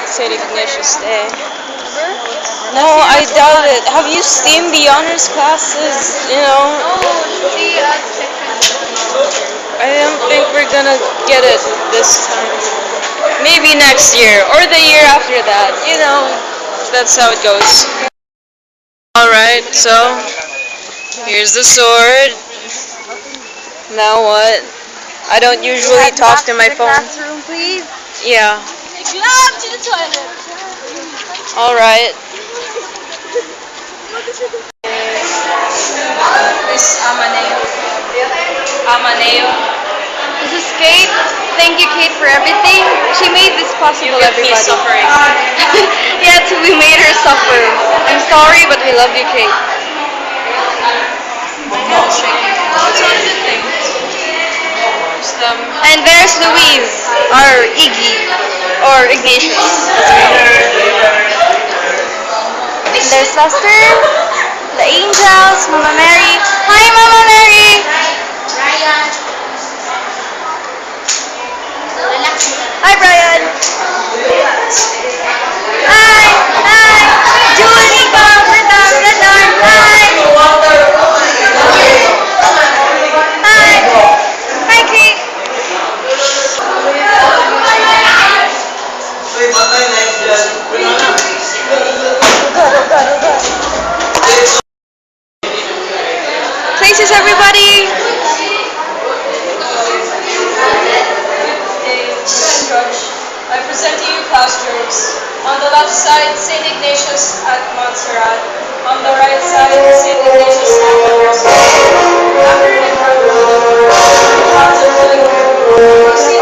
St. Ignatius Day. No, I doubt it. Have you seen the honors classes? You know, I don't think we're gonna get it this time. Maybe next year or the year after that. You know, that's how it goes. Alright, so here's the sword. Now what? I don't usually talk to my phone. Classroom, please. Yeah. To the toilet. Alright. Miss Amaneo. Amaneo. This is Kate. Thank you, Kate, for everything. She made this possible, You get me everybody. suffering. Yeah, we made her suffer. I'm sorry, but we love you, Kate. And there's Louise, or Iggy, or Ignatius. There's Lester, the angels, Mama Mary. Hi, Mama Mary! Hi, Brian! Hi! Hi! Julie, Redar! Hi! Hi! Hi, Kate! Places, everybody! I present to you classrooms. On the left side, St. Ignatius at Montserrat. On the right side, St. Ignatius at University. After an incredible lots of really good. St.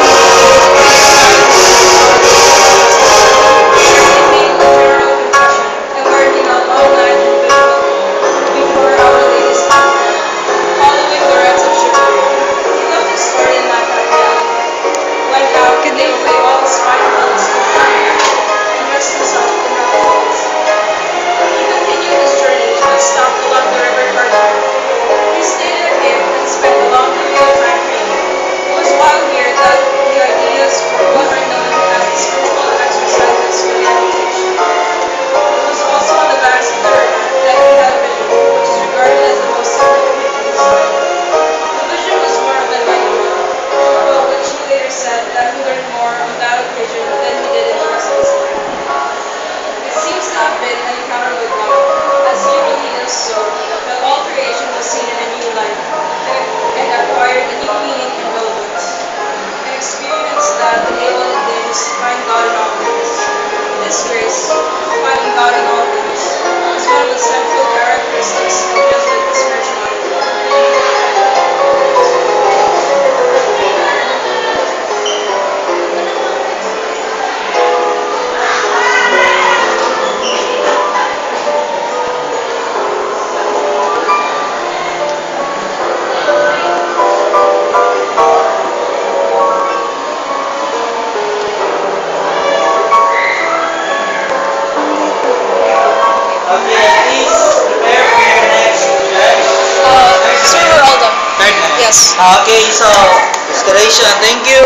and working on all night before Our Lady's Supper, following the rites of chivalry. He left his story in Lafayette. Went out and they away all his fine clothes and dressed himself in rabbits. He continued his journey but stopped along the river Carter. He stayed in a cave and spent a long period of time reading. It was while here that the ideas for what are known as the spiritual exercises for the meditation. It was also on the banks of the river that he had a vision, which is regarded as the most significant in his life. The vision was more of enlightenment, about which he later said that he learned more on that occasion than he did in the rest of his life. It seems to have been an encounter with God, as he really is so, that all creation was seen in a new light, and acquired a new meaning and relevance. An experience that enabled Ignatius to find God in all things. This grace, finding God in all things, is one of the central characteristics of Jesuit spirituality. Server all done. Third na. Yes. Okay, so, restoration, thank you.